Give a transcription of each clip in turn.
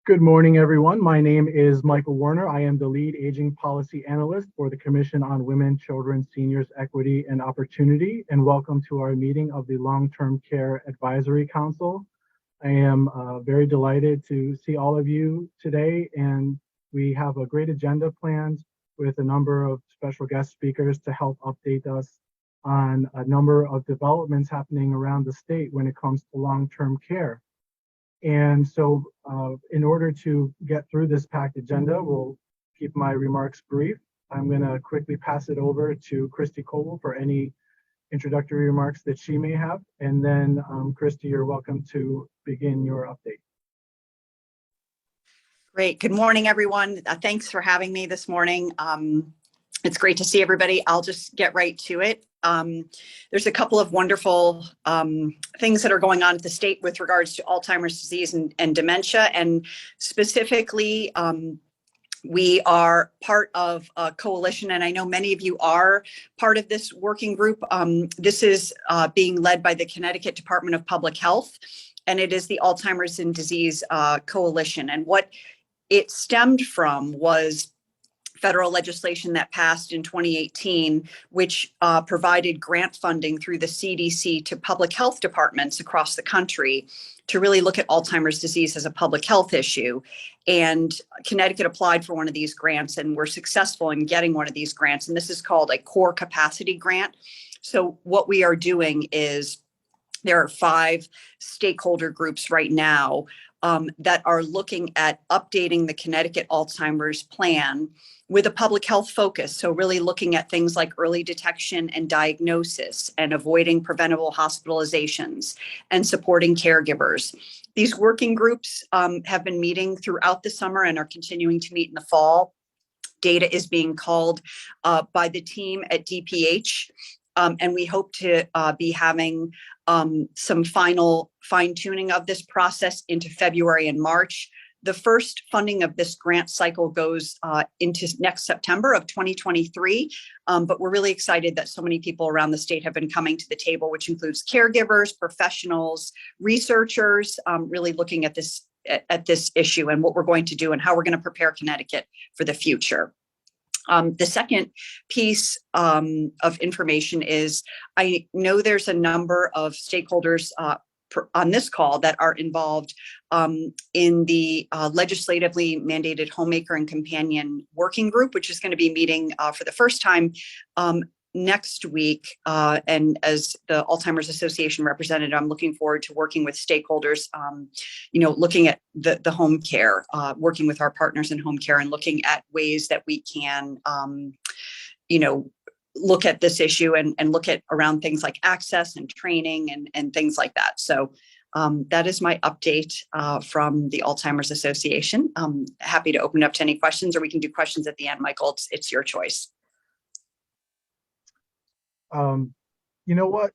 Good morning, everyone. My name is Michael Warner. I am the lead aging policy analyst for the Commission on Women, Children, Seniors, Equity, and Opportunity, and welcome to our meeting of the Long-Term Care Advisory Council. I am very delighted to see all of you today, and we have a great agenda planned with a number of special guest speakers to help update us on a number of developments happening around the state when it comes to long-term care. And so in order to get through this packed agenda, we'll keep my remarks brief. I'm going to quickly pass it over to Christy Coble for any introductory remarks that she may have. And then Christy, you're welcome to begin your update. Great. Good morning, everyone. Thanks for having me this morning. It's great to see everybody. I'll just get right to it. There's a couple of wonderful things that are going on at the state with regards to Alzheimer's disease and dementia. And specifically, we are part of a coalition, and I know many of you are part of this working group. This is being led by the Connecticut Department of Public Health, and it is the Alzheimer's and Disease Coalition. And what it stemmed from was federal legislation that passed in 2018, which provided grant funding through the CDC to public health departments across the country to really look at Alzheimer's disease as a public health issue. And Connecticut applied for one of these grants and were successful in getting one of these grants. And this is called a core capacity grant. So what we are doing is there are 5 stakeholder groups right now that are looking at updating the Connecticut Alzheimer's plan with a public health focus. So really looking at things like early detection and diagnosis and avoiding preventable hospitalizations and supporting caregivers. These working groups have been meeting throughout the summer and are continuing to meet in the fall. Data is being called by the team at DPH. And we hope to be having some final fine-tuning of this process into February and March. The first funding of this grant cycle goes into next September of 2023, but we're really excited that so many people around the state have been coming to the table, which includes caregivers, professionals, researchers, really looking at this issue and what we're going to do and how we're going to prepare Connecticut for the future. The second piece of information is I know there's a number of stakeholders on this call that are involved in the legislatively mandated homemaker and companion working group, which is going to be meeting for the first time next week. And as the Alzheimer's Association representative, I'm looking forward to working with stakeholders, looking at the home care, working with our partners in home care and looking at ways that we can, look at this issue and look at around things like access and training and things like that. So that is my update from the Alzheimer's Association. I'm happy to open up to any questions, or we can do questions at the end. Michael, it's your choice. You know what?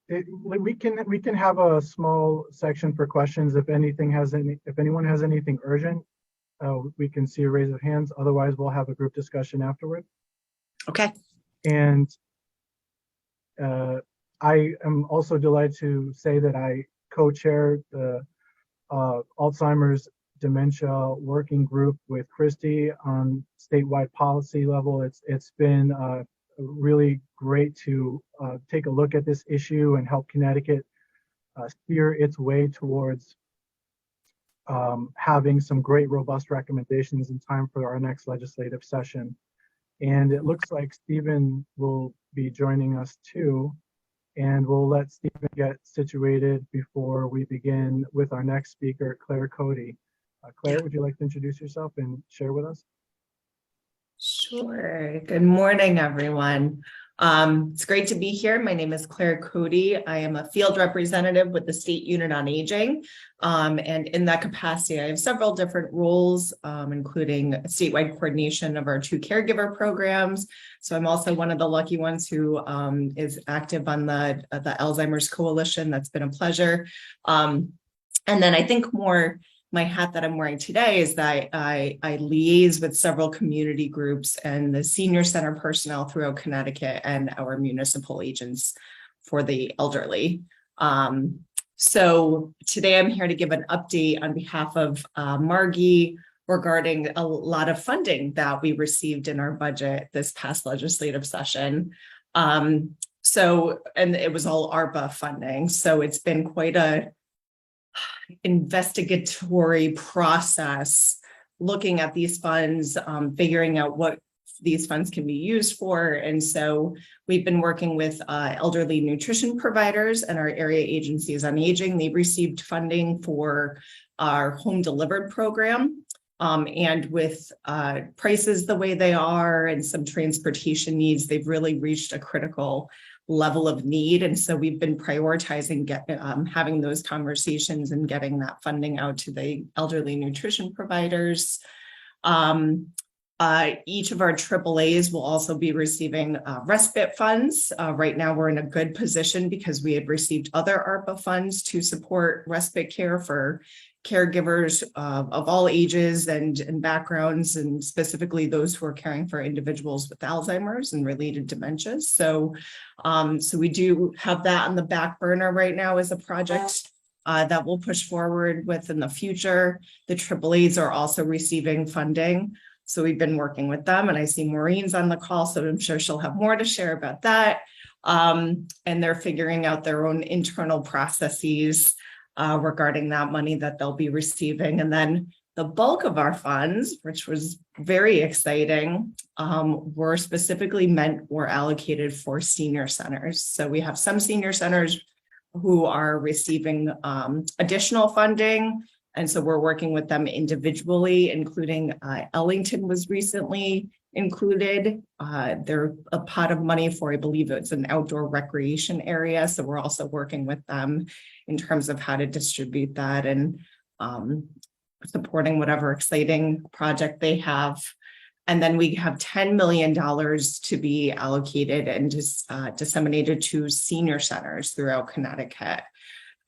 We can have a small section for questions if anyone has anything urgent. We can see a raise of hands. Otherwise, we'll have a group discussion afterward. Okay. And I am also delighted to say that I co-chair the Alzheimer's Dementia Working Group with Christy on statewide policy level. It's been really great to take a look at this issue and help Connecticut steer its way towards having some great robust recommendations in time for our next legislative session. And it looks like Stephen will be joining us too. And we'll let Stephen get situated before we begin with our next speaker, Claire Cody. Claire, would you like to introduce yourself and share with us? Sure. Good morning, everyone. It's great to be here. My name is Claire Cody. I am a field representative with the State Unit on Aging. And in that capacity, I have several different roles, including statewide coordination of our 2 caregiver programs. So I'm also one of the lucky ones who is active on the Alzheimer's Coalition. That's been a pleasure. And then I think my hat that I'm wearing today is that I liaise with several community groups and the senior center personnel throughout Connecticut and our municipal agents for the elderly. So today I'm here to give an update on behalf of Margie regarding a lot of funding that we received in our budget this past legislative session. And it was all ARPA funding. So it's been quite a investigatory process looking at these funds, figuring out what these funds can be used for. And so we've been working with elderly nutrition providers and our area agencies on aging. They received funding for our home delivered program. And with prices the way they are and some transportation needs, they've really reached a critical level of need. And so we've been prioritizing having those conversations and getting that funding out to the elderly nutrition providers. Each of our AAAs will also be receiving respite funds. Right now, we're in a good position because we had received other ARPA funds to support respite care for caregivers of all ages and backgrounds, and specifically those who are caring for individuals with Alzheimer's and related dementias. So we do have that on the back burner right now as a project that we'll push forward with in the future. The AAAs are also receiving funding. So we've been working with them, and I see Maureen's on the call, so I'm sure she'll have more to share about that. And they're figuring out their own internal processes regarding that money that they'll be receiving. And then the bulk of our funds, which was very exciting, were specifically allocated for senior centers. So we have some senior centers who are receiving additional funding. And so we're working with them individually, including Ellington was recently included. They're a pot of money for, I believe it's an outdoor recreation area. So we're also working with them in terms of how to distribute that and supporting whatever exciting project they have. And then we have $10 million to be allocated and disseminated to senior centers throughout Connecticut.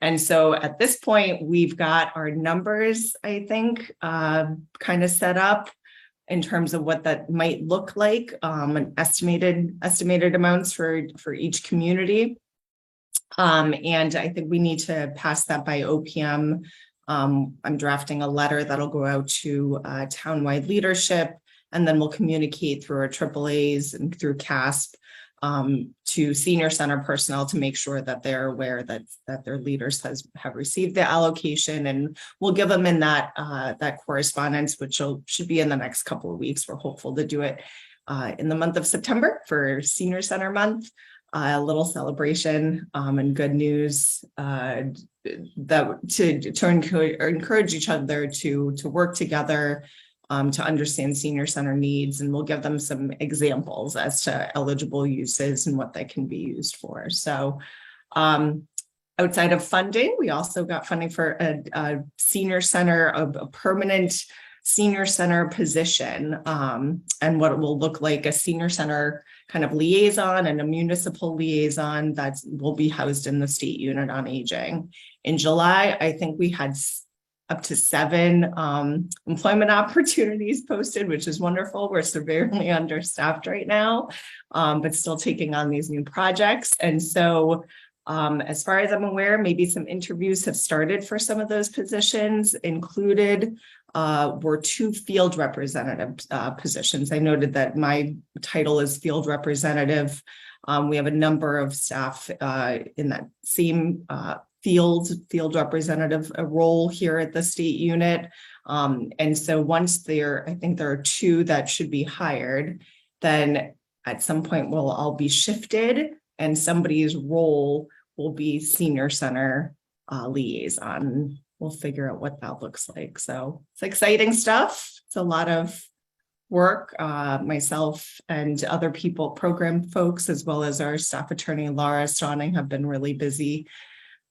And so at this point, we've got our numbers, I think, kind of set up in terms of what that might look like, and estimated amounts for each community. And I think we need to pass that by OPM. I'm drafting a letter that'll go out to townwide leadership, and then we'll communicate through our AAAs and through CASP to senior center personnel to make sure that they're aware that their leaders have received the allocation, and we'll give them in that correspondence, which should be in the next couple of weeks. We're hopeful to do it in the month of September for Senior Center Month, a little celebration and good news that to encourage each other to work together. To understand senior center needs, and we'll give them some examples as to eligible uses and what they can be used for. So outside of funding, we also got funding for a senior center, a permanent senior center position, and what it will look like, a senior center kind of liaison and a municipal liaison that will be housed in the State Unit on Aging. In July, I think we had up to 7 employment opportunities posted, which is wonderful. We're severely understaffed right now, but still taking on these new projects. And so as far as I'm aware, maybe some interviews have started for some of those positions. Included were 2 field representative positions. I noted that my title is field representative. We have a number of staff in that same field representative role here at the State Unit. And so once I think there are 2 that should be hired, then at some point we'll all be shifted and somebody's role will be senior center liaison. We'll figure out what that looks like. So it's exciting stuff. It's a lot of work. Myself and other people, program folks, as well as our staff attorney, Laura Stronning, have been really busy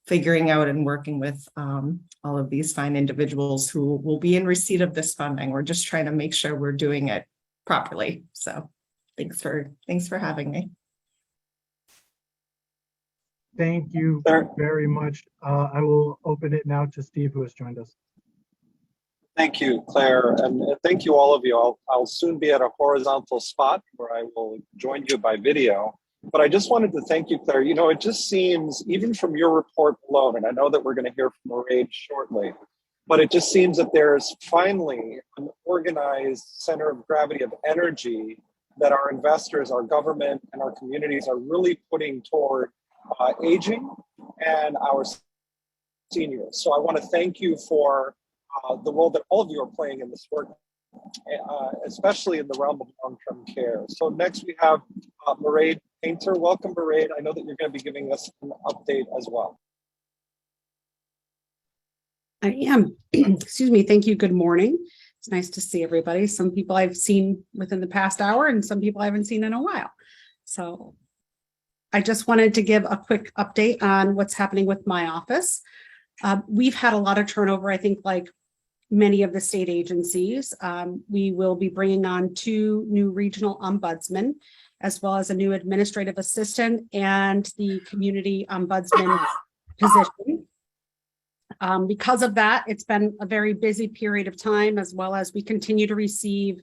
figuring out and working with all of these fine individuals who will be in receipt of this funding. We're just trying to make sure we're doing it properly. So thanks for having me. Thank you very much. I will open it now to Steve, who has joined us. Thank you, Claire, and thank you all of you. I'll soon be at a horizontal spot where I will join you by video. But I just wanted to thank you, Claire. You know, it just seems, even from your report alone, and I know that we're going to hear from Mairead shortly, but it just seems that there's finally an organized center of gravity of energy that our investors, our government, and our communities are really putting toward aging and our seniors. So I want to thank you for the role that all of you are playing in this work, especially in the realm of long-term care. So next we have Mairead Painter. Welcome, Mairead. I know that you're going to be giving us an update as well. I am. Excuse me. Thank you. Good morning. It's nice to see everybody. Some people I've seen within the past hour and some people I haven't seen in a while. So I just wanted to give a quick update on what's happening with my office. We've had a lot of turnover, I think, like many of the state agencies. We will be bringing on 2 new regional ombudsmen, as well as a new administrative assistant and the community ombudsman position. Because of that, it's been a very busy period of time, as well as we continue to receive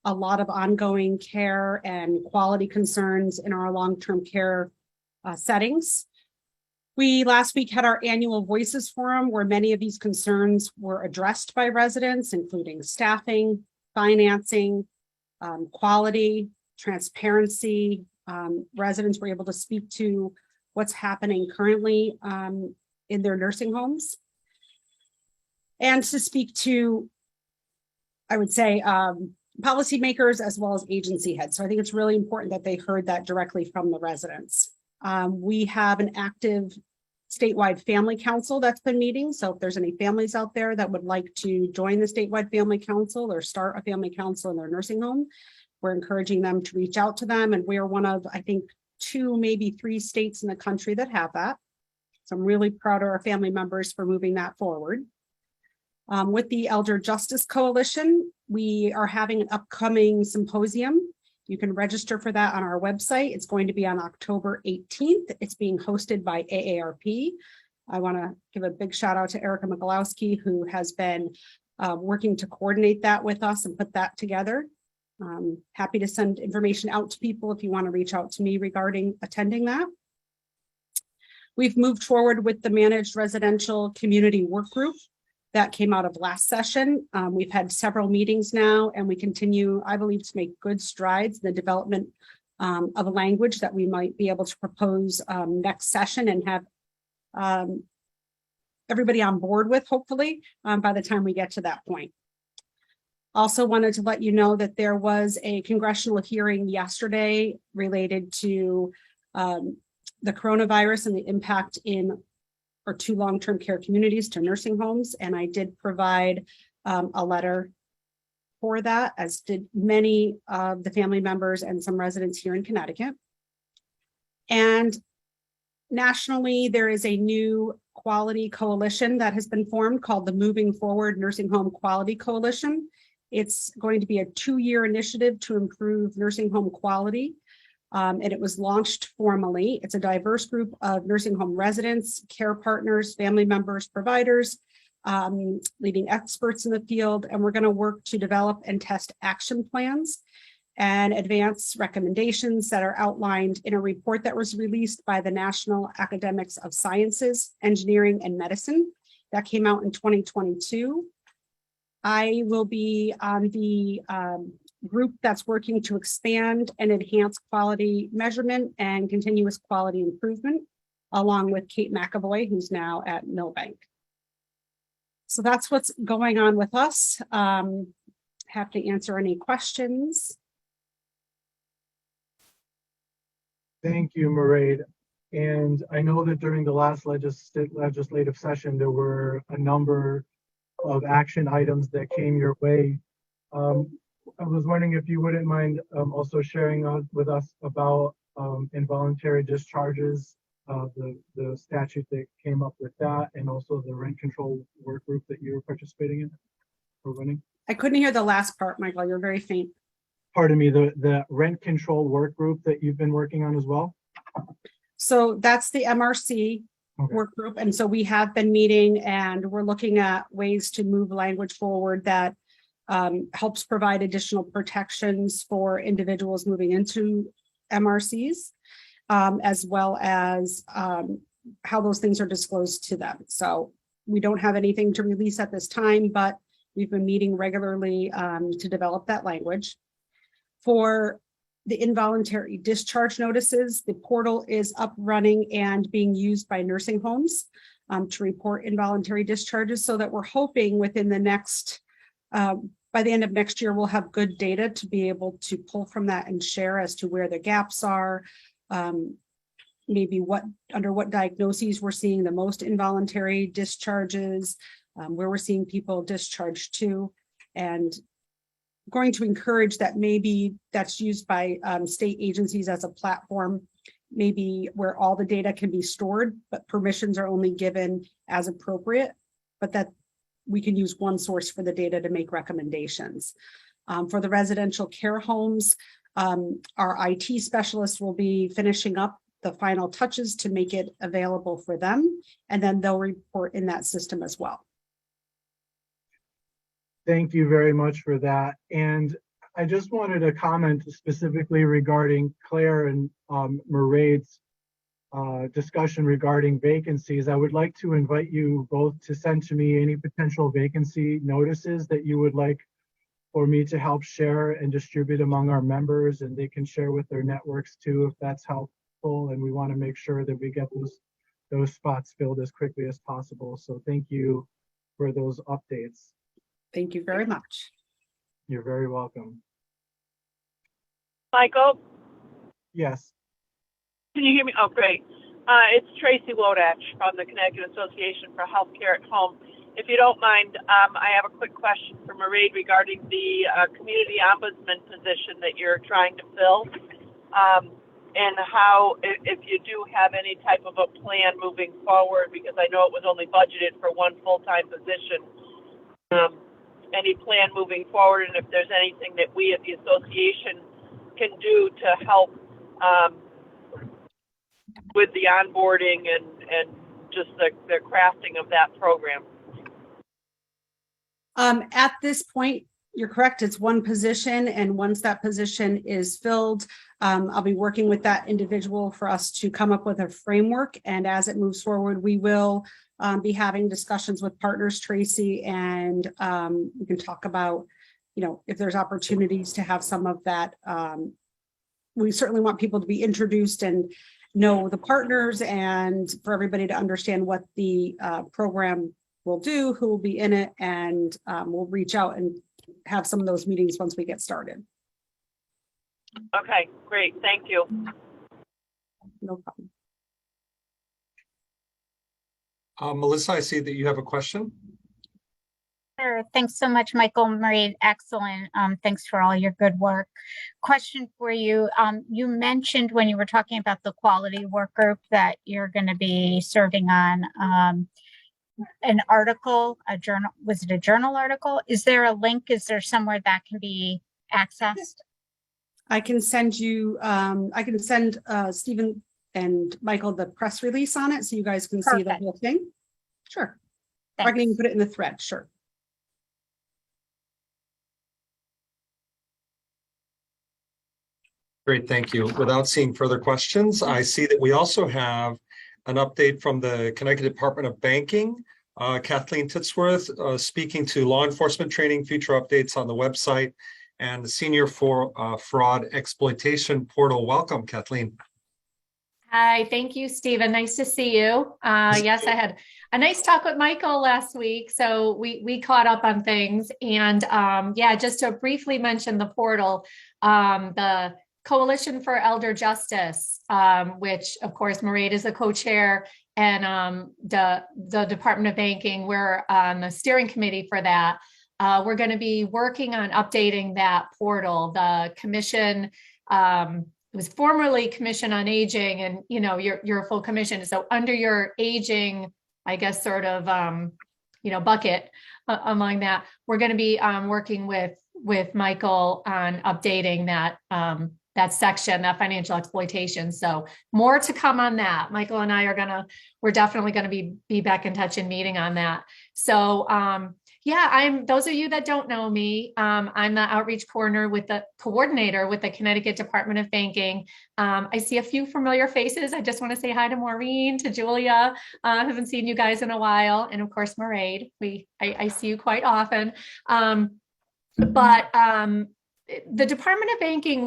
a lot of ongoing care and quality concerns in our long-term care settings. We last week had our annual Voices Forum, where many of these concerns were addressed by residents, including staffing, financing, quality, transparency. Residents were able to speak to what's happening currently in their nursing homes, and to speak to, I would say, policymakers as well as agency heads. So I think it's really important that they heard that directly from the residents. We have an active statewide family council that's been meeting. So if there's any families out there that would like to join the statewide family council or start a family council in their nursing home, we're encouraging them to reach out to them. And we're one of, I think, 2, maybe 3 states in the country that have that. So I'm really proud of our family members for moving that forward. With the Elder Justice Coalition, we are having an upcoming symposium. You can register for that on our website. It's going to be on October 18th. It's being hosted by AARP. I want to give a big shout out to Erica Mikulowski, who has been working to coordinate that with us and put that together. Happy to send information out to people if you want to reach out to me regarding attending that. We've moved forward with the Managed Residential Community Work Group that came out of last session. We've had several meetings now, and we continue, I believe, to make good strides in the development of a language that we might be able to propose next session and have everybody on board with, hopefully, by the time we get to that point. Also wanted to let you know that there was a congressional hearing yesterday related to the coronavirus and the impact in or to long-term care communities, to nursing homes. And I did provide a letter for that, as did many of the family members and some residents here in Connecticut. And nationally, there is a new quality coalition that has been formed called the Moving Forward Nursing Home Quality Coalition. It's going to be a 2-year initiative to improve nursing home quality. And it was launched formally. It's a diverse group of nursing home residents, care partners, family members, providers, leading experts in the field. And we're going to work to develop and test action plans and advance recommendations that are outlined in a report that was released by the National Academics of Sciences, Engineering, and Medicine that came out in 2022. I will be on the group that's working to expand and enhance quality measurement and continuous quality improvement, along with Kate McAvoy, who's now at Millbank. So that's what's going on with us. Have to answer any questions. Thank you, Mairead. And I know that during the last legislative session, there were a number of action items that came your way. I was wondering if you wouldn't mind also sharing with us about involuntary discharges, the statute that came up with that, and also the rent control work group that you were participating in or running. I couldn't hear the last part, Michael. You're very faint. Pardon me, the rent control work group that you've been working on as well? So that's the MRC work group. And so we have been meeting, and we're looking at ways to move language forward that helps provide additional protections for individuals moving into MRCs. as well as how those things are disclosed to them. So we don't have anything to release at this time, but we've been meeting regularly to develop that language. For the involuntary discharge notices, the portal is up, running, and being used by nursing homes to report involuntary discharges, so that we're hoping within the next, by the end of next year, we'll have good data to be able to pull from that and share as to where the gaps are, maybe under what diagnoses we're seeing the most involuntary discharges, where we're seeing people discharged to, and going to encourage that maybe that's used by state agencies as a platform, maybe where all the data can be stored, but permissions are only given as appropriate, but that we can use one source for the data to make recommendations. For the residential care homes, our IT specialists will be finishing up the final touches to make it available for them, and then they'll report in that system as well. Thank you very much for that. And I just wanted to comment specifically regarding Claire and Mairead's discussion regarding vacancies. I would like to invite you both to send to me any potential vacancy notices that you would like for me to help share and distribute among our members, and they can share with their networks too if that's helpful. And we want to make sure that we get those spots filled as quickly as possible. So thank you for those updates. Thank you very much. You're very welcome. Michael, Yes. can you hear me? Oh, great. It's Tracy Wodach from the Connecticut Association for Healthcare at Home. If you don't mind, I have a quick question for Mairead regarding the community ombudsman position that you're trying to fill, and how, if you do have any type of a plan moving forward, because I know it was only budgeted for one full-time position. Any plan moving forward, and if there's anything that we at the association can do to help with the onboarding and just the crafting of that program. At this point, you're correct. It's one position, and once that position is filled, I'll be working with that individual for us to come up with a framework. And as it moves forward, we will be having discussions with partners, Tracy, and we can talk about, if there's opportunities to have some of that. We certainly want people to be introduced and know the partners, and for everybody to understand what the program will do, who will be in it, and we'll reach out and have some of those meetings once we get started. Okay, great. Thank you. No problem. Melissa, I see that you have a question. Sure. Thanks so much, Michael. Mairead, excellent. Thanks for all your good work. Question for you. You mentioned when you were talking about the quality work group that you're going to be serving on an article, a journal. Was it a journal article? Is there a link? Is there somewhere that can be accessed? I can send you, I can send Stephen and Michael the press release on it so you guys can see the whole thing. Sure. Or I can even put it in the thread. Sure. Great, thank you. Without seeing further questions, I see that we also have an update from the Connecticut Department of Banking. Kathleen Titsworth speaking to law enforcement training, future updates on the website, and the Senior Fraud Exploitation Portal. Welcome, Kathleen. Hi, thank you, Stephen. Nice to see you. Yes, I had a nice talk with Michael last week, so we caught up on things. And yeah, just to briefly mention the portal, the Coalition for Elder Justice, which of course Mairead is the co-chair, and the Department of Banking, we're on the steering committee for that. We're going to be working on updating that portal. The commission, it was formerly Commission on Aging, and you're a full commission. So under your aging, I guess, sort of bucket among that, we're going to be working with Michael on updating that section, that financial exploitation. So more to come on that. Michael and I we're definitely going to be back in touch and meeting on that. So those of you that don't know me, I'm the outreach coordinator with the Connecticut Department of Banking. I see a few familiar faces. I just want to say hi to Maureen, to Julia. I haven't seen you guys in a while. And of course, Mairead, I see you quite often. The Department of Banking,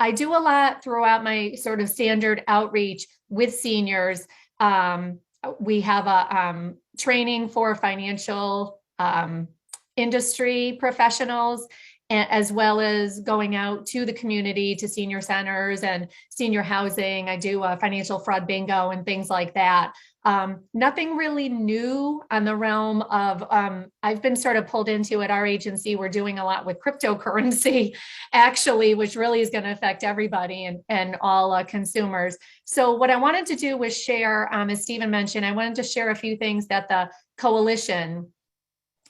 I do a lot throughout my sort of standard outreach with seniors. We have a training for financial industry professionals, as well as going out to the community, to senior centers and senior housing. I do a financial fraud bingo and things like that. Nothing really new on the realm of, I've been sort of pulled into at our agency. We're doing a lot with cryptocurrency, actually, which really is going to affect everybody and all consumers. So what I wanted to do was share, as Stephen mentioned, I wanted to share a few things that the coalition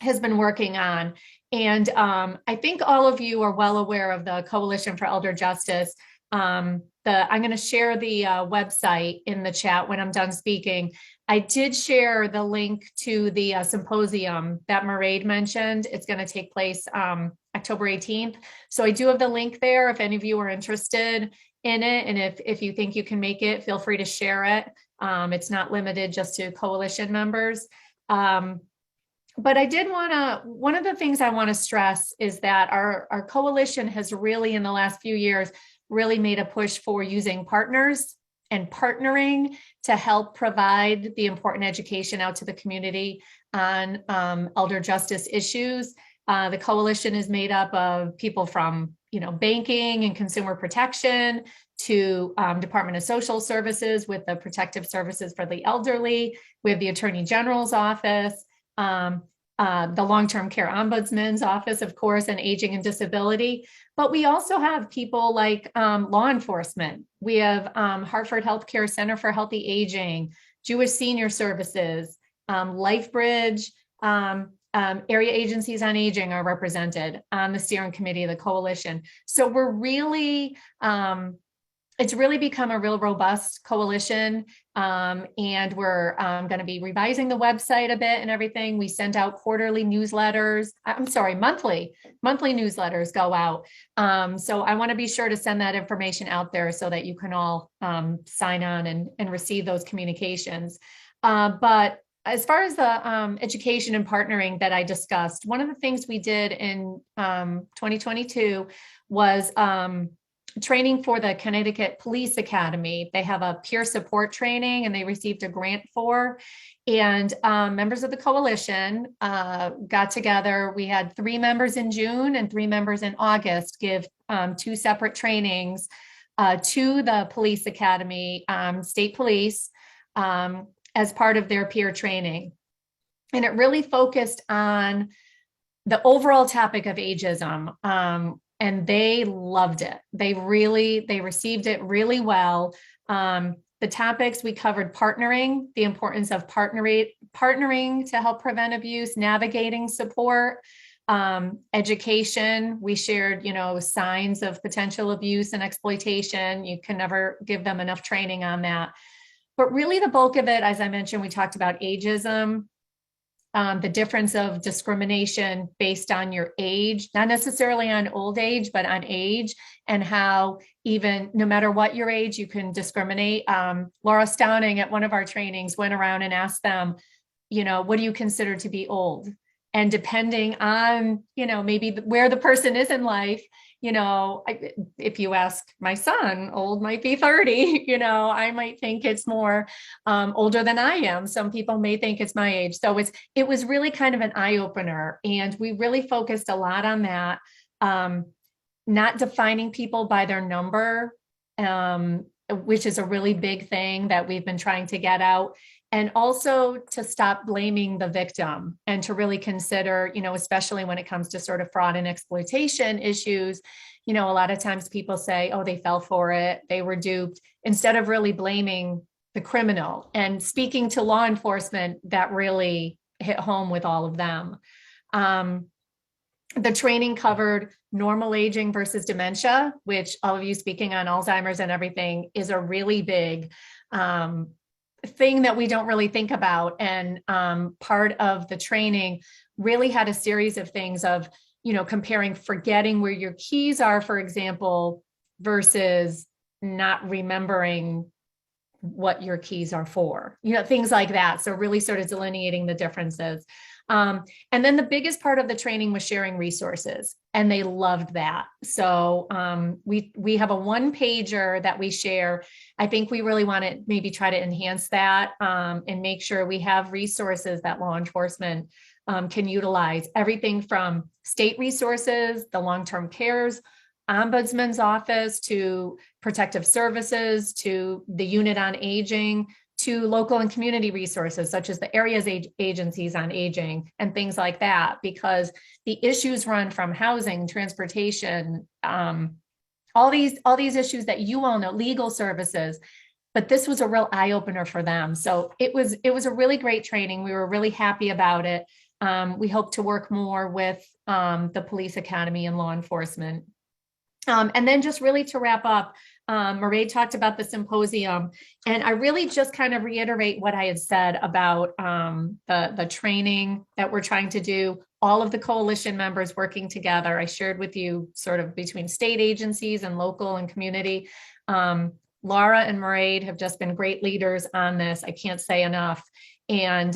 has been working on. And I think all of you are well aware of the Coalition for Elder Justice. I'm going to share the website in the chat when I'm done speaking. I did share the link to the symposium that Mairead mentioned. It's going to take place October 18th. So I do have the link there if any of you are interested in it. And if you think you can make it, feel free to share it. It's not limited just to coalition members. But I did one of the things I want to stress is that our coalition has really, in the last few years, really made a push for using partners and partnering to help provide the important education out to the community on elder justice issues. The coalition is made up of people from, banking and consumer protection to Department of Social Services with the protective services for the elderly. We have the Attorney General's office, the long-term care ombudsman's office, of course, and aging and disability. But we also have people like law enforcement. We have Hartford Healthcare Center for Healthy Aging, Jewish Senior Services, LifeBridge, area agencies on aging are represented on the steering committee of the coalition. So we're really, it's really become a real robust coalition. And we're going to be revising the website a bit and everything. We send out quarterly newsletters. Monthly newsletters go out. So I want to be sure to send that information out there so that you can all sign on and receive those communications. But as far as the education and partnering that I discussed, one of the things we did in 2022 was training for the Connecticut Police Academy. They have a peer support training and they received a grant for, and members of the coalition got together. We had 3 members in June and 3 members in August give 2 separate trainings to the Police Academy, state police, as part of their peer training. And it really focused on the overall topic of ageism. And they loved it. They received it really well. The topics we covered: partnering, the importance of partnering to help prevent abuse, navigating support, education. We shared, signs of potential abuse and exploitation. You can never give them enough training on that. But really the bulk of it, as I mentioned, we talked about ageism, the difference of discrimination based on your age, not necessarily on old age, but on age, and how even no matter what your age, you can discriminate. Laura Stowning at one of our trainings went around and asked them, what do you consider to be old? And depending on, maybe where the person is in life, if you ask my son, old might be 30, I might think it's more older than I am. Some people may think it's my age. So it was really kind of an eye opener. And we really focused a lot on that, not defining people by their number, which is a really big thing that we've been trying to get out. And also to stop blaming the victim and to really consider, especially when it comes to sort of fraud and exploitation issues, a lot of times people say, oh, they fell for it, they were duped, instead of really blaming the criminal. And speaking to law enforcement, that really hit home with all of them. The training covered normal aging versus dementia, which all of you speaking on Alzheimer's and everything is a really big thing that we don't really think about. And part of the training really had a series of things of, comparing forgetting where your keys are, for example, versus not remembering what your keys are for, things like that. So really sort of delineating the differences. And then the biggest part of the training was sharing resources, and they loved that. So we have a one-pager that we share. I think we really want to maybe try to enhance that and make sure we have resources that law enforcement can utilize. Everything from state resources, the long-term cares, ombudsman's office, to protective services, to the unit on aging, to local and community resources, such as the area's agencies on aging and things like that, because the issues run from housing, transportation, all these issues that you all know, legal services, but this was a real eye opener for them. So it was a really great training. We were really happy about it. We hope to work more with the police academy and law enforcement. And then just really to wrap up, Mairead talked about the symposium, and I really just kind of reiterate what I had said about the training that we're trying to do, all of the coalition members working together. I shared with you sort of between state agencies and local and community. Laura and Mairead have just been great leaders on this. I can't say enough. And,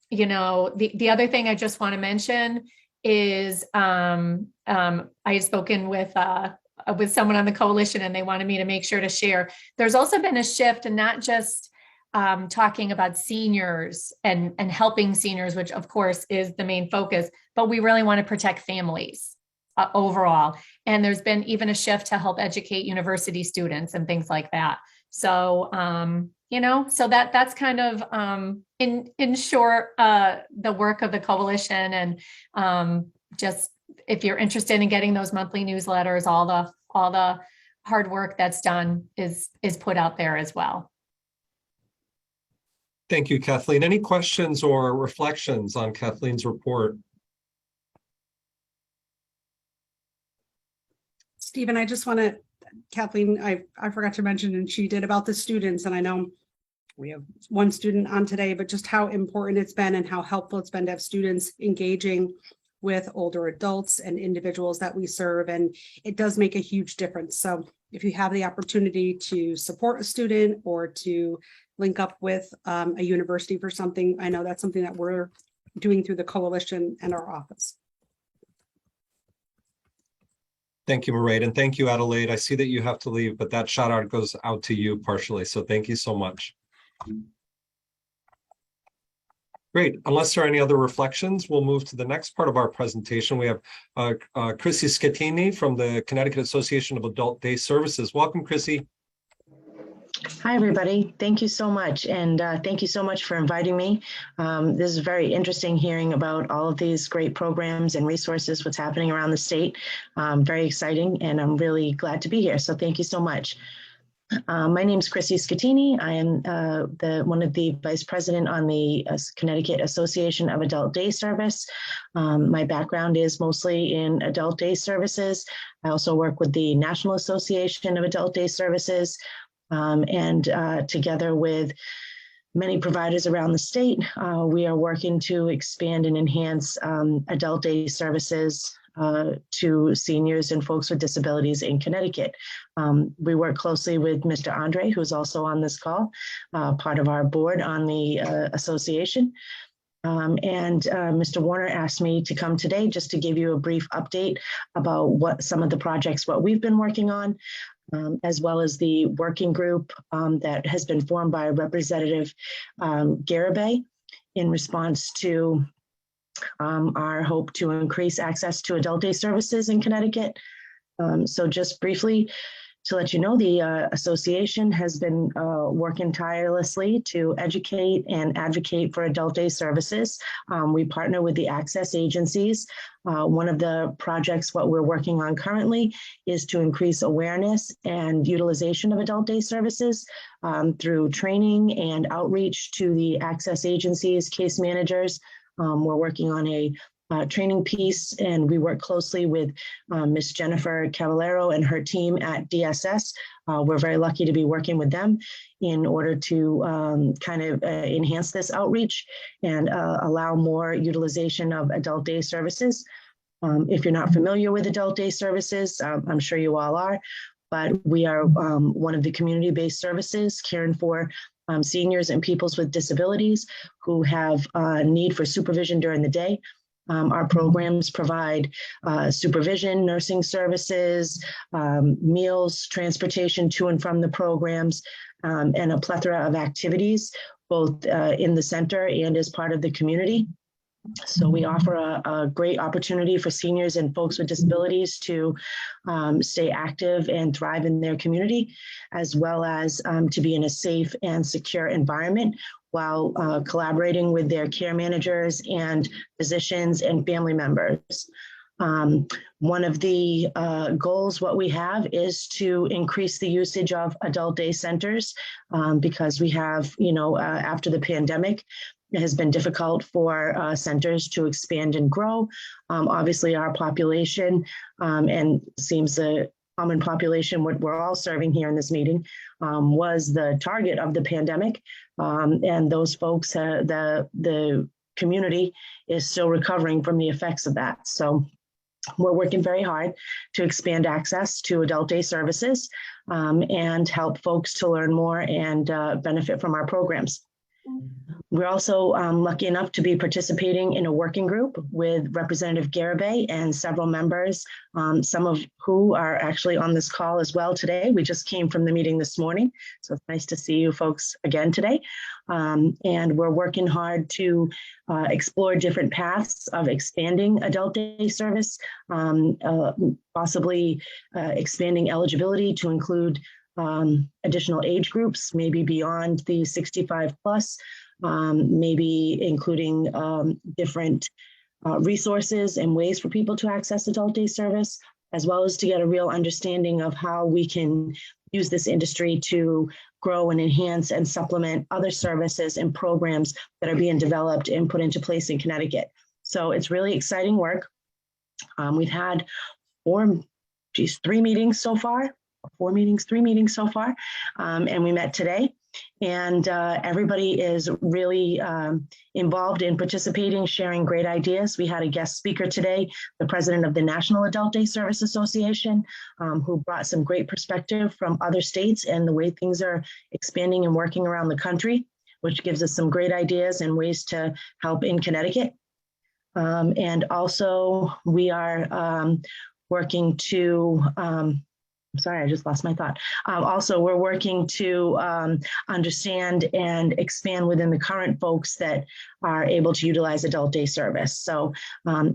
the other thing I just want to mention is I had spoken with someone on the coalition, and they wanted me to make sure to share. There's also been a shift, and not just talking about seniors and helping seniors, which of course is the main focus, but we really want to protect families overall. And there's been even a shift to help educate university students and things like that. So, so that's kind of in short, the work of the coalition. And just if you're interested in getting those monthly newsletters, all the hard work that's done is put out there as well. Thank you, Kathleen. Any questions or reflections on Kathleen's report? Stephen, I just want to, Kathleen, I forgot to mention, and she did, about the students, and I know we have one student on today, but just how important it's been and how helpful it's been to have students engaging with older adults and individuals that we serve. And it does make a huge difference. So if you have the opportunity to support a student or to link up with a university for something, I know that's something that we're doing through the coalition and our office. Thank you, Mairead, and thank you, Adelaide. I see that you have to leave, but that shout out goes out to you partially. So thank you so much. Great. Unless there are any other reflections, we'll move to the next part of our presentation. We have Chrissy Schettini from the Connecticut Association of Adult Day Services. Welcome, Chrissy. Hi, everybody. Thank you so much. And thank you so much for inviting me. This is very interesting hearing about all of these great programs and resources, what's happening around the state. Very exciting, and I'm really glad to be here. So thank you so much. My name is Chrissy Schettini. I am one of the vice president on the Connecticut Association of Adult Day Service. My background is mostly in adult day services. I also work with the National Association of Adult Day Services, and together with many providers around the state, we are working to expand and enhance adult day services to seniors and folks with disabilities in Connecticut. We work closely with Mr. Andre, who's also on this call, part of our board on the association. And Mr. Warner asked me to come today just to give you a brief update about what some of the projects, what we've been working on, as well as the working group that has been formed by Representative Garibay in response to our hope to increase access to adult day services in Connecticut. So just briefly to let you know, the association has been working tirelessly to educate and advocate for adult day services. We partner with the access agencies. One of the projects, what we're working on currently, is to increase awareness and utilization of adult day services through training and outreach to the access agencies, case managers. We're working on a training piece, and we work closely with Ms. Jennifer Cavallero and her team at DSS. We're very lucky to be working with them in order to kind of enhance this outreach and allow more utilization of adult day services. If you're not familiar with adult day services, I'm sure you all are, but we are one of the community-based services caring for seniors and peoples with disabilities who have a need for supervision during the day. Our programs provide supervision, nursing services, meals, transportation to and from the programs, and a plethora of activities, both in the center and as part of the community. So we offer a great opportunity for seniors and folks with disabilities to stay active and thrive in their community, as well as to be in a safe and secure environment while collaborating with their care managers and physicians and family members. One of the goals, what we have, is to increase the usage of adult day centers because we have, after the pandemic, it has been difficult for centers to expand and grow. Obviously, our population, and seems the common population, what we're all serving here in this meeting, was the target of the pandemic. And those folks, the community is still recovering from the effects of that. So we're working very hard to expand access to adult day services and help folks to learn more and benefit from our programs. We're also lucky enough to be participating in a working group with Representative Garibay and several members, some of who are actually on this call as well today. We just came from the meeting this morning, so it's nice to see you folks again today. And we're working hard to explore different paths of expanding adult day service, possibly expanding eligibility to include additional age groups, maybe beyond the 65 plus, maybe including different resources and ways for people to access adult day service, as well as to get a real understanding of how we can use this industry to grow and enhance and supplement other services and programs that are being developed and put into place in Connecticut. So it's really exciting work. We've had three meetings so far, and we met today. And everybody is really involved in participating, sharing great ideas. We had a guest speaker today, the president of the National Adult Day Service Association, who brought some great perspective from other states and the way things are expanding and working around the country, which gives us some great ideas and ways to help in Connecticut. And also we are working to, sorry, I just lost my thought. Also, we're working to understand and expand within the current folks that are able to utilize adult day service. So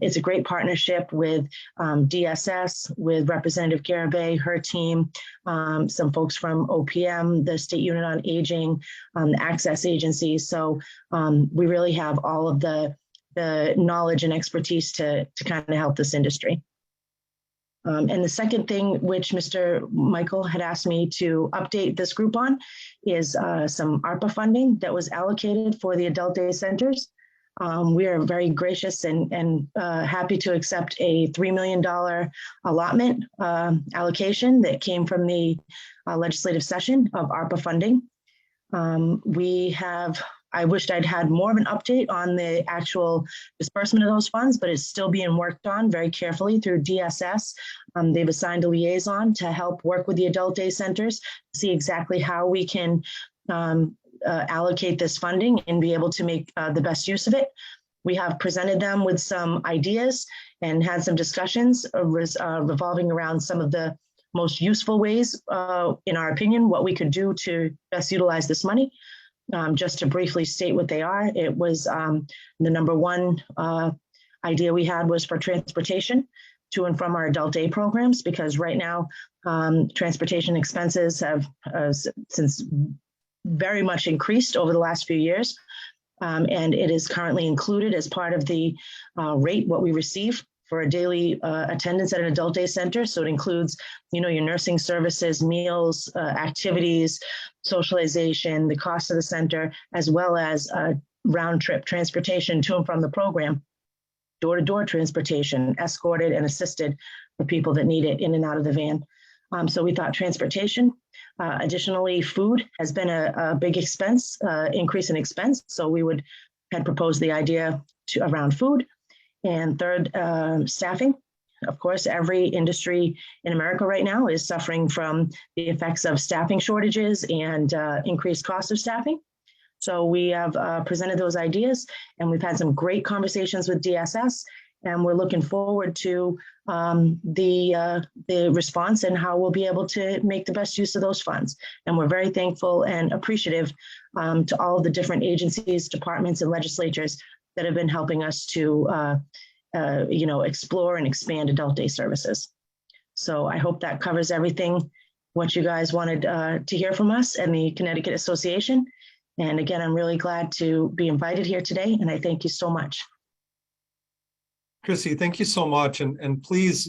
it's a great partnership with DSS, with Representative Garibay, her team, some folks from OPM, the State Unit on Aging, the Access Agency. So we really have all of the knowledge and expertise to kind of help this industry. And the second thing, which Mr. Michael had asked me to update this group on, is some ARPA funding that was allocated for the adult day centers. We are very gracious and happy to accept a $3 million allotment allocation that came from the legislative session of ARPA funding. I wished I'd had more of an update on the actual disbursement of those funds, but it's still being worked on very carefully through DSS. They've assigned a liaison to help work with the adult day centers to see exactly how we can allocate this funding and be able to make the best use of it. We have presented them with some ideas and had some discussions revolving around some of the most useful ways, in our opinion, what we could do to best utilize this money. Just to briefly state what they are, it was the number one idea we had was for transportation to and from our adult day programs, because right now transportation expenses have since very much increased over the last few years. And it is currently included as part of the rate, what we receive for a daily attendance at an adult day center. So it includes, your nursing services, meals, activities, socialization, the cost of the center, as well as round trip transportation to and from the program. door-to-door transportation, escorted and assisted for people that need it in and out of the van. So we thought transportation. Additionally, food has been a big expense, increase in expense. So we had proposed the idea around food. And third, staffing. Of course, every industry in America right now is suffering from the effects of staffing shortages and increased cost of staffing. So we have presented those ideas, and we've had some great conversations with DSS, and we're looking forward to the response and how we'll be able to make the best use of those funds. And we're very thankful and appreciative to all of the different agencies, departments, and legislatures that have been helping us to explore and expand adult day services. So I hope that covers everything, what you guys wanted to hear from us and the Connecticut Association. And again, I'm really glad to be invited here today, and I thank you so much. Chrissy, thank you so much. And please,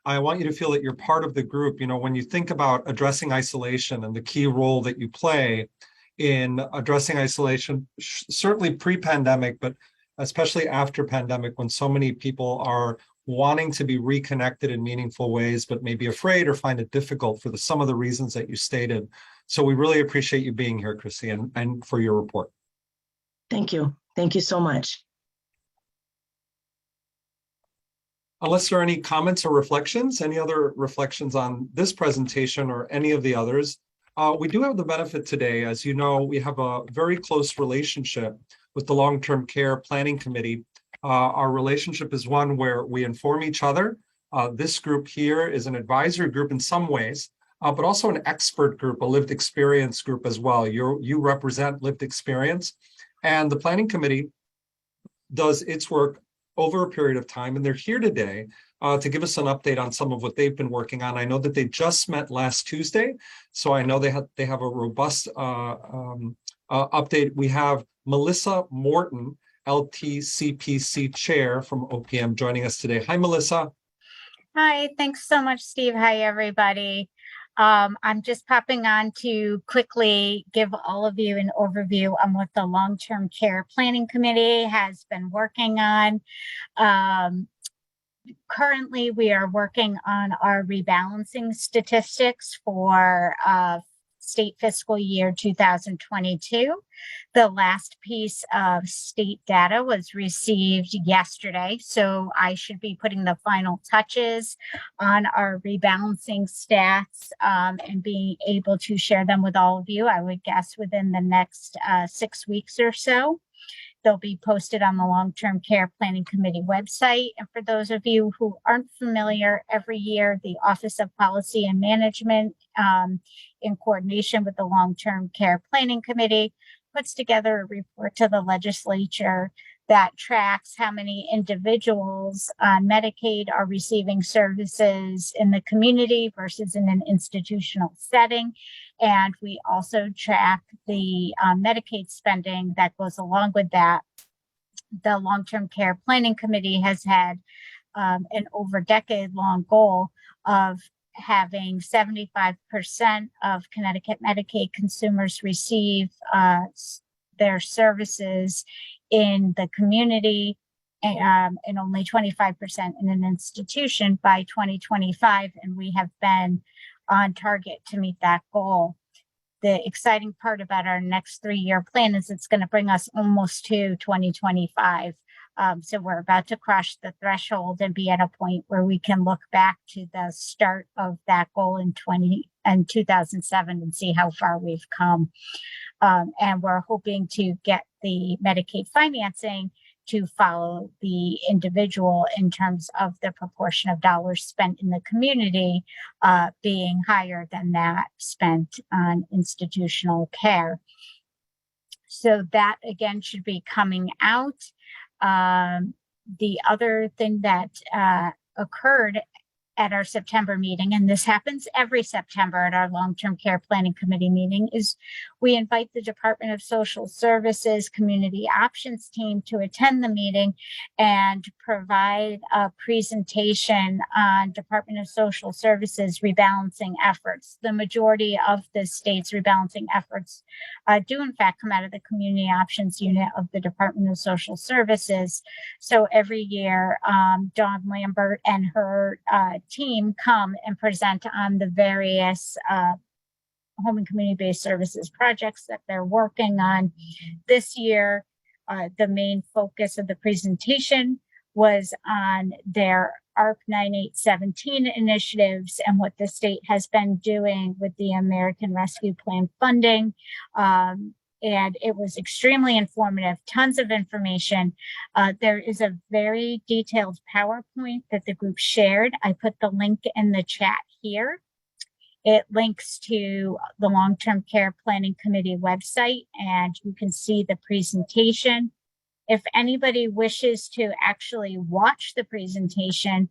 I want you to feel that you're part of the group. When you think about addressing isolation and the key role that you play in addressing isolation, certainly pre-pandemic, but especially after pandemic, when so many people are wanting to be reconnected in meaningful ways, but may be afraid or find it difficult for some of the reasons that you stated. So we really appreciate you being here, Chrissy, and for your report. Thank you. Thank you so much. Unless there are any comments or reflections, any other reflections on this presentation or any of the others, we do have the benefit today. As you know, we have a very close relationship with the Long-Term Care Planning Committee. Our relationship is one where we inform each other. This group here is an advisory group in some ways, but also an expert group, a lived experience group as well. You represent lived experience, and the Planning Committee does its work over a period of time, and they're here today to give us an update on some of what they've been working on. I know that they just met last Tuesday, so I know they have a robust update. We have Melissa Morton, LTCPC Chair from OPM, joining us today. Hi, Melissa. Hi, thanks so much, Steve. Hi, everybody. I'm just popping on to quickly give all of you an overview on what the Long-Term Care Planning Committee has been working on. Currently, we are working on our rebalancing statistics for state fiscal year 2022. The last piece of state data was received yesterday, so I should be putting the final touches on our rebalancing stats and being able to share them with all of you, I would guess within the next 6 weeks or so. They'll be posted on the Long-Term Care Planning Committee website. And for those of you who aren't familiar, every year the Office of Policy and Management, in coordination with the Long-Term Care Planning Committee, puts together a report to the legislature that tracks how many individuals on Medicaid are receiving services in the community versus in an institutional setting. And we also track the Medicaid spending that goes along with that. The Long-Term Care Planning Committee has had an over decade-long goal of having 75% of Connecticut Medicaid consumers receive their services in the community and only 25% in an institution by 2025. And we have been on target to meet that goal. The exciting part about our next 3-year plan is it's going to bring us almost to 2025. So we're about to cross the threshold and be at a point where we can look back to the start of that goal in 2007 and see how far we've come. And we're hoping to get the Medicaid financing to follow the individual in terms of the proportion of dollars spent in the community being higher than that spent on institutional care. So that again should be coming out. The other thing that occurred at our September meeting, and this happens every September at our long-term care planning committee meeting, is we invite the Department of Social Services Community Options team to attend the meeting and provide a presentation on Department of Social Services rebalancing efforts. The majority of the state's rebalancing efforts do in fact come out of the Community Options Unit of the Department of Social Services. So every year, Dawn Lambert and her team come and present on the various home and community-based services projects that they're working on. This year, the main focus of the presentation was on their ARP 9817 initiatives and what the state has been doing with the American Rescue Plan funding. And it was extremely informative, tons of information. There is a very detailed PowerPoint that the group shared. I put the link in the chat here. It links to the Long-Term Care Planning Committee website, and you can see the presentation. If anybody wishes to actually watch the presentation,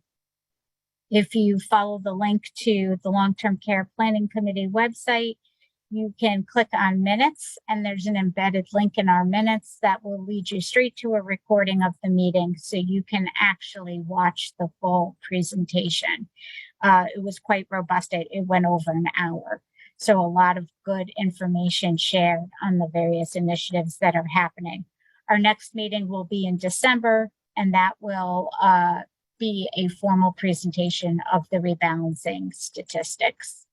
if you follow the link to the Long-Term Care Planning Committee website, you can click on minutes, and there's an embedded link in our minutes that will lead you straight to a recording of the meeting, so you can actually watch the full presentation. It was quite robust. It went over an hour. So a lot of good information shared on the various initiatives that are happening. Our next meeting will be in December, and that will be a formal presentation of the rebalancing statistics.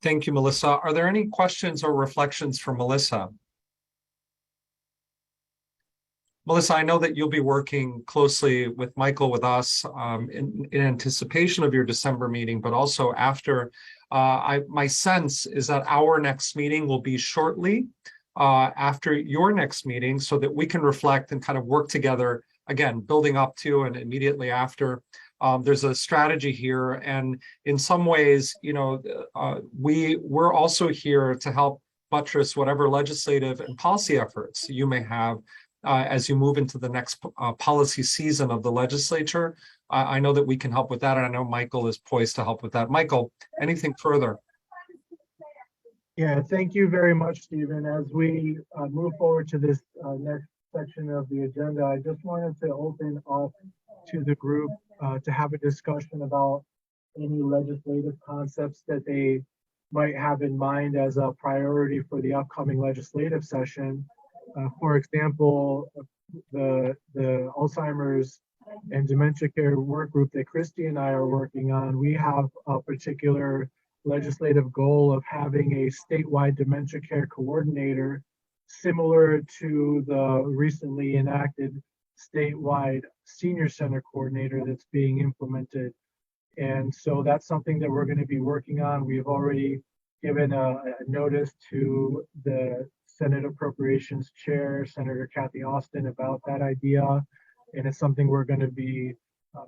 Thank you, Melissa. Are there any questions or reflections for Melissa? Melissa, I know that you'll be working closely with Michael, with us, in anticipation of your December meeting, but also after. My sense is that our next meeting will be shortly after your next meeting, so that we can reflect and kind of work together, again, building up to and immediately after. There's a strategy here, and in some ways, you know, we're also here to help buttress whatever legislative and policy efforts you may have as you move into the next policy season of the legislature. I know that we can help with that, and I know Michael is poised to help with that. Michael, anything further? Yeah, thank you very much, Stephen. As we move forward to this next section of the agenda, I just wanted to open up to the group to have a discussion about any legislative concepts that they might have in mind as a priority for the upcoming legislative session. For example, the Alzheimer's and dementia care work group that Christy and I are working on, we have a particular legislative goal of having a statewide dementia care coordinator similar to the recently enacted statewide senior center coordinator that's being implemented. And so that's something that we're going to be working on. We've already given a notice to the Senate Appropriations Chair, Senator Kathy Austin, about that idea. And it's something we're going to be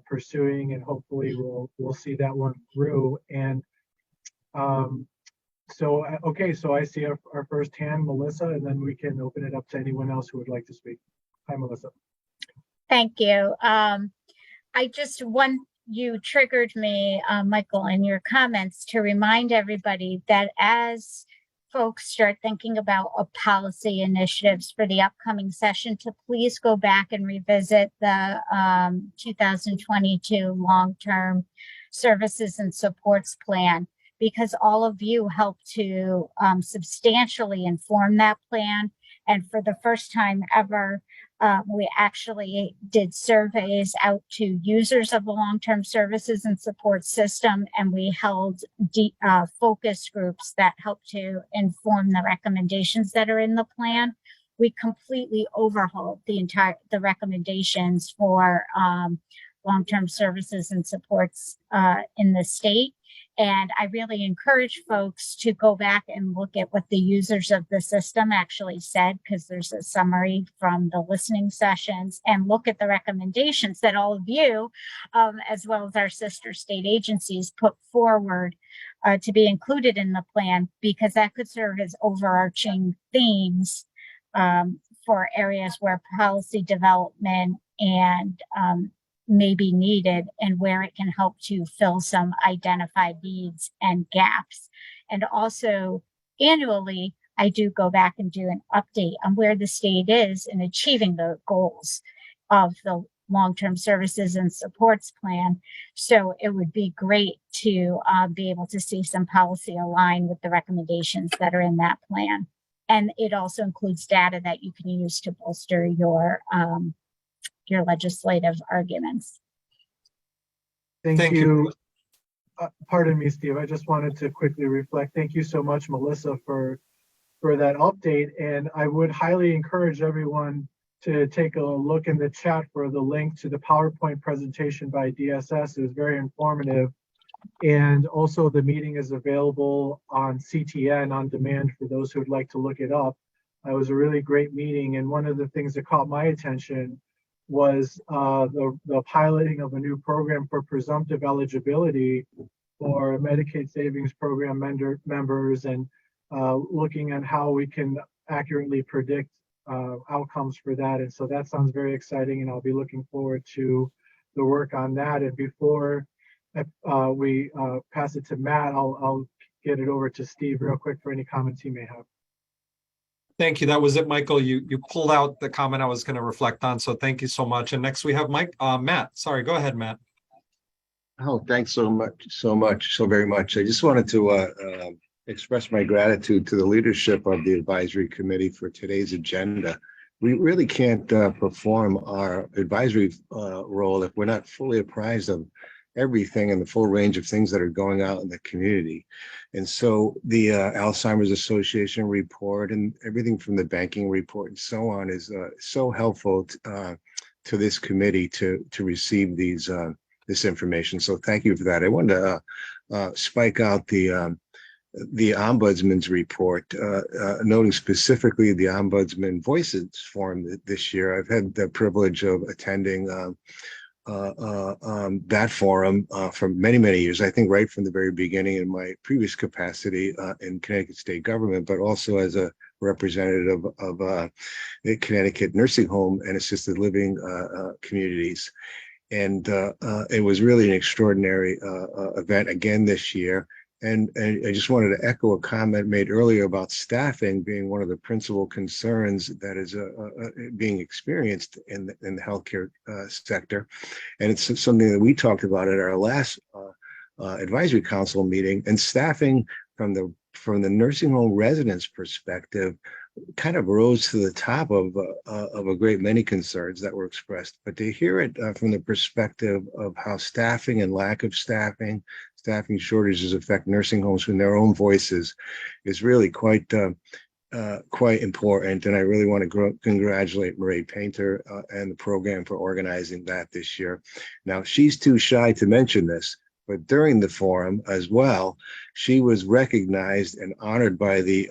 pursuing, and hopefully we'll see that one through. And okay, so I see our first hand, Melissa, and then we can open it up to anyone else who would like to speak. Hi, Melissa. Thank you. You triggered me, Michael, in your comments to remind everybody that as folks start thinking about policy initiatives for the upcoming session, to please go back and revisit the 2022 long-term services and supports plan, because all of you helped to substantially inform that plan. And for the first time ever, we actually did surveys out to users of the long-term services and support system, and we held focus groups that helped to inform the recommendations that are in the plan. We completely overhauled the recommendations for long-term services and supports in the state. And I really encourage folks to go back and look at what the users of the system actually said, because there's a summary from the listening sessions, and look at the recommendations that all of you, as well as our sister state agencies, put forward to be included in the plan, because that could serve as overarching themes for areas where policy development and may be needed and where it can help to fill some identified needs and gaps. And also annually, I do go back and do an update on where the state is in achieving the goals of the long-term services and supports plan. So it would be great to be able to see some policy align with the recommendations that are in that plan. And it also includes data that you can use to bolster your legislative arguments. Thank you. Pardon me, Steve. I just wanted to quickly reflect. Thank you so much, Melissa, for that update. And I would highly encourage everyone to take a look in the chat for the link to the PowerPoint presentation by DSS. It was very informative. And also the meeting is available on CTN on demand for those who would like to look it up. It was a really great meeting. And one of the things that caught my attention was the piloting of a new program for presumptive eligibility for Medicaid Savings Program members, and looking at how we can accurately predict outcomes for that. And so that sounds very exciting, and I'll be looking forward to the work on that. And before we pass it to Matt, I'll get it over to Steve real quick for any comments he may have. Thank you. That was it, Michael. You pulled out the comment I was going to reflect on, so thank you so much. And next we have Matt. Sorry, go ahead, Matt. Oh, thanks so very much. I just wanted to express my gratitude to the leadership of the advisory committee for today's agenda. We really can't perform our advisory role if we're not fully apprised of everything and the full range of things that are going out in the community. And so the Alzheimer's Association report and everything from the banking report and so on is so helpful to this committee to receive this information. So thank you for that. I wanted to spike out the Ombudsman's report, noting specifically the Ombudsman Voices Forum this year. I've had the privilege of attending that forum for many years, I think right from the very beginning in my previous capacity in Connecticut state government, but also as a representative of the Connecticut nursing home and assisted living communities. And it was really an extraordinary event again this year. And I just wanted to echo a comment made earlier about staffing being one of the principal concerns that is being experienced in the healthcare sector. And it's something that we talked about at our last advisory council meeting. And staffing from the nursing home residents' perspective kind of rose to the top of a great many concerns that were expressed. But to hear it from the perspective of how staffing and lack of staffing shortages affect nursing homes from their own voices is really quite important. And I really want to congratulate Mairead Painter and the program for organizing that this year. Now, she's too shy to mention this, but during the forum as well, she was recognized and honored by the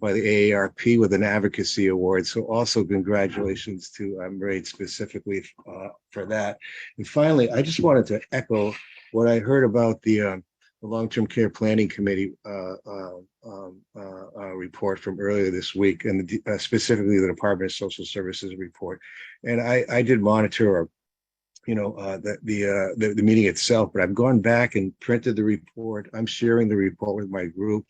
AARP with an advocacy award. So also congratulations to Mairead specifically for that. And finally, I just wanted to echo what I heard about the Long-Term Care Planning Committee report from earlier this week, and specifically the Department of Social Services report. And I did monitor the meeting itself, but I've gone back and printed the report. I'm sharing the report with my group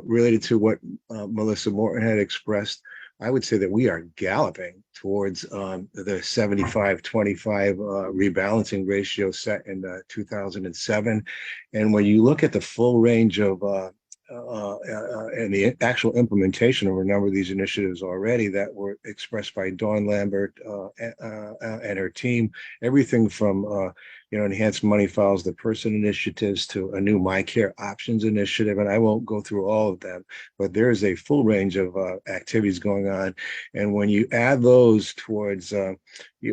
related to what Melissa Morton had expressed. I would say that we are galloping towards the 75-25 rebalancing ratio set in 2007. And when you look at the full range of and the actual implementation of a number of these initiatives already that were expressed by Dawn Lambert and her team, everything from enhanced money files, the person initiatives, to a new My Care Options initiative. And I won't go through all of them, but there is a full range of activities going on. And when you add those towards, you're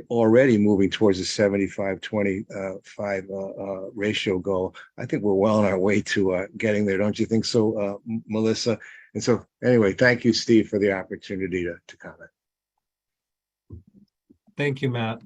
already moving towards the 75-25 ratio goal, I think we're well on our way to getting there. Don't you think so, Melissa? And so anyway, thank you, Steve, for the opportunity to comment. Thank you, Matt.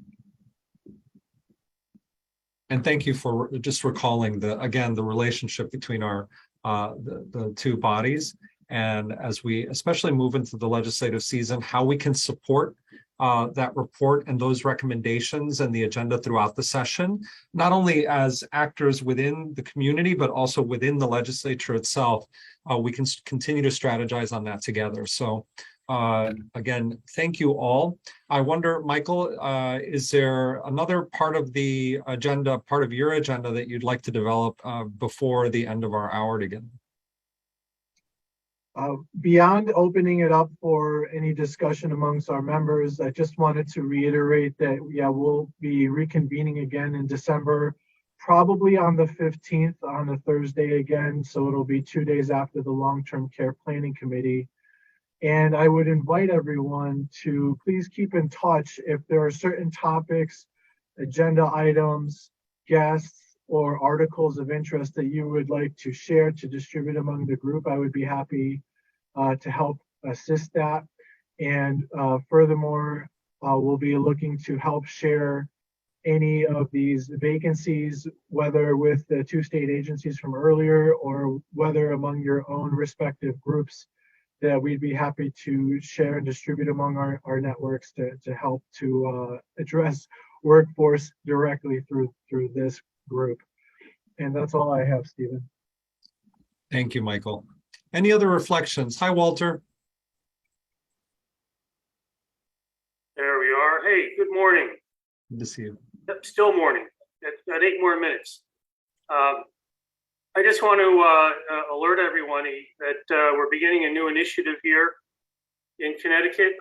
And thank you for just recalling the relationship between our the two bodies, and as we especially move into the legislative season, how we can support that report and those recommendations and the agenda throughout the session, not only as actors within the community, but also within the legislature itself. We can continue to strategize on that together. So again, thank you all. I wonder, Michael, is there another part of the agenda, part of your agenda that you'd like to develop before the end of our hour together? Beyond opening it up for any discussion amongst our members, I just wanted to reiterate that, yeah, we'll be reconvening again in December, probably on the 15th on a Thursday again. So it'll be 2 days after the Long-Term Care Planning Committee. And I would invite everyone to please keep in touch if there are certain topics, agenda items, guests, or articles of interest that you would like to share to distribute among the group. I would be happy to help assist that. And furthermore, we'll be looking to help share any of these vacancies, whether with the 2 state agencies from earlier or whether among your own respective groups, that we'd be happy to share and distribute among our networks to help to address workforce directly through this group. And that's all I have, Stephen. Thank you, Michael. Any other reflections? Hi, Walter. There we are. Hey, good morning. Good to see you. Yep, still morning. Got 8 more minutes. I just want to alert everyone that we're beginning a new initiative here in Connecticut.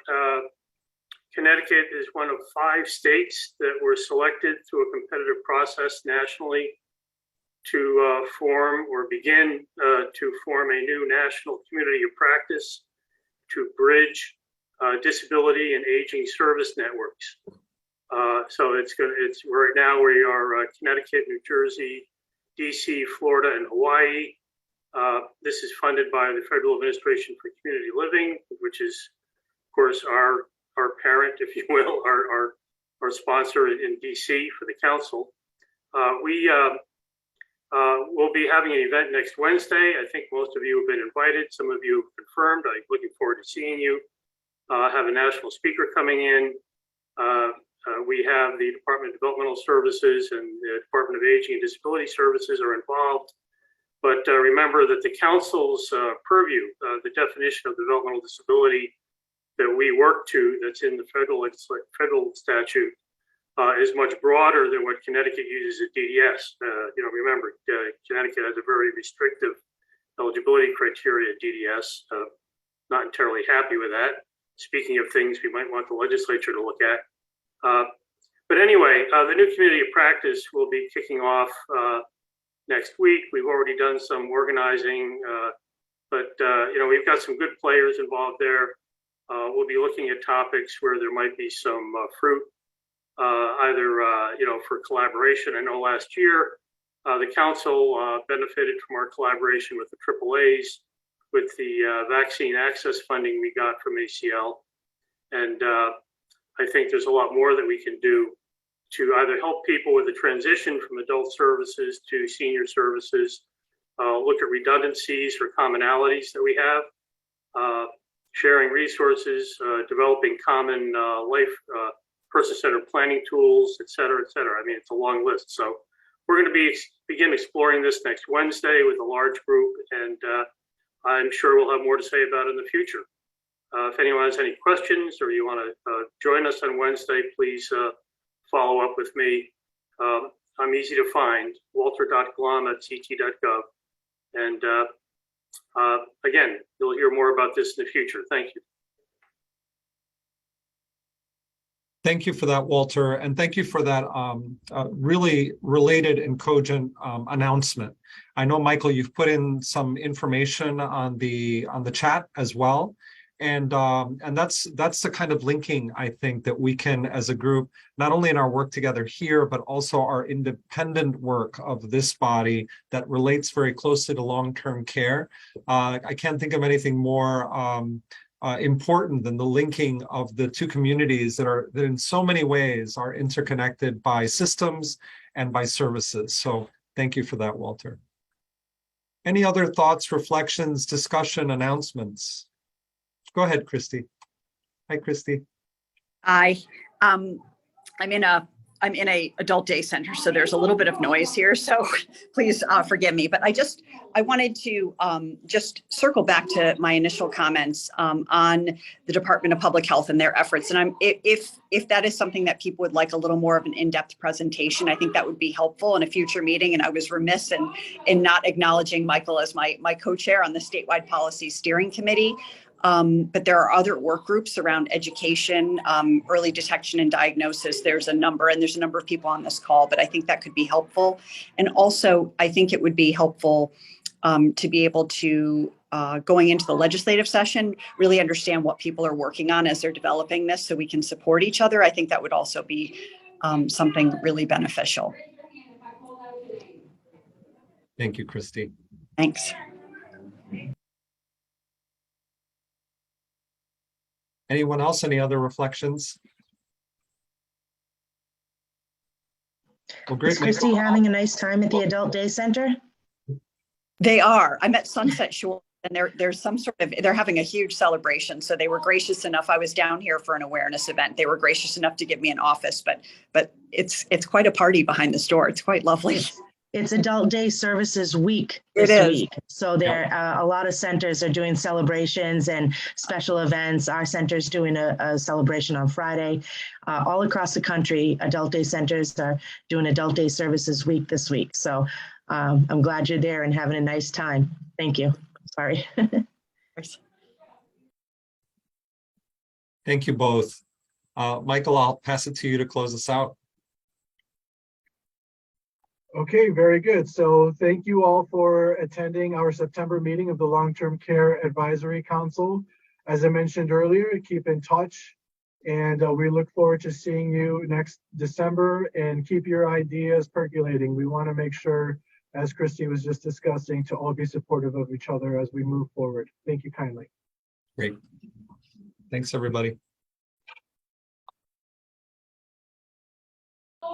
Connecticut is one of 5 states that were selected through a competitive process nationally to form or begin to form a new national community of practice to bridge disability and aging service networks. So it's right now we are Connecticut, New Jersey, DC, Florida, and Hawaii. This is funded by the Federal Administration for Community Living, which is, of course, our parent, if you will, our sponsor in DC for the council. We'll be having an event next Wednesday. I think most of you have been invited. Some of you have confirmed. I'm looking forward to seeing you. Have a national speaker coming in. We have the Department of Developmental Services and the Department of Aging and Disability Services are involved. But remember that the council's purview, the definition of developmental disability that we work to, that's in the federal statute, is much broader than what Connecticut uses at DDS. Remember, Connecticut has a very restrictive eligibility criteria at DDS. Not entirely happy with that. Speaking of things we might want the legislature to look at. But anyway, the new community of practice will be kicking off next week. We've already done some organizing, but we've got some good players involved there. We'll be looking at topics where there might be some fruit, either for collaboration. I know last year the council benefited from our collaboration with the AAAs, with the vaccine access funding we got from ACL, and I think there's a lot more that we can do to either help people with the transition from adult services to senior services, look at redundancies or commonalities that we have, sharing resources, developing common life person-centered planning tools, et cetera, et cetera. I mean, it's a long list. So we're going to begin exploring this next Wednesday with a large group, and I'm sure we'll have more to say about it in the future. If anyone has any questions or you want to join us on Wednesday, please follow up with me. I'm easy to find, walter.glom@ct.gov. And again, you'll hear more about this in the future. Thank you. Thank you for that, Walter, and thank you for that really related and cogent announcement. I know, Michael, you've put in some information on the chat as well, and that's the kind of linking I think that we can, as a group, not only in our work together here, but also our independent work of this body that relates very closely to long-term care. I can't think of anything more important than the linking of the two communities that in so many ways are interconnected by systems and by services. So thank you for that, Walter. Any other thoughts, reflections, discussion, announcements? Go ahead, Christy. Hi, Christy. I'm in a adult day center, so there's a little bit of noise here. So please forgive me. But I wanted to just circle back to my initial comments on the Department of Public Health and their efforts. And if that is something that people would like a little more of an in-depth presentation, I think that would be helpful in a future meeting. And I was remiss in not acknowledging Michael as my co-chair on the statewide policy steering committee. But there are other work groups around education, early detection and diagnosis. There's a number of people on this call, but I think that could be helpful. And also, I think it would be helpful to be able to, going into the legislative session, really understand what people are working on as they're developing this so we can support each other. I think that would also be something really beneficial. Thank you, Christy. Thanks. Anyone else? Any other reflections? Well, great. Is Christy having a nice time at the Adult Day Center? They are. I'm at Sunset Shore, and there's some sort of, they're having a huge celebration. So they were gracious enough. I was down here for an awareness event. They were gracious enough to give me an office, but it's quite a party behind the store. It's quite lovely. It's Adult Day Services Week It this is. week. So there, a lot of centers are doing celebrations and special events. Our center's doing a celebration on Friday. All across the country, Adult Day centers are doing Adult Day Services Week this week. So I'm glad you're there and having a nice time. Thank you. Sorry. Thank you both. Michael, I'll pass it to you to close us out. Okay, very good. So thank you all for attending our September meeting of the Long-Term Care Advisory Council. As I mentioned earlier, keep in touch, and we look forward to seeing you next December, and keep your ideas percolating. We want to make sure, as Christy was just discussing, to all be supportive of each other as we move forward. Thank you kindly. Great. Thanks, everybody.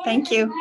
Thank you.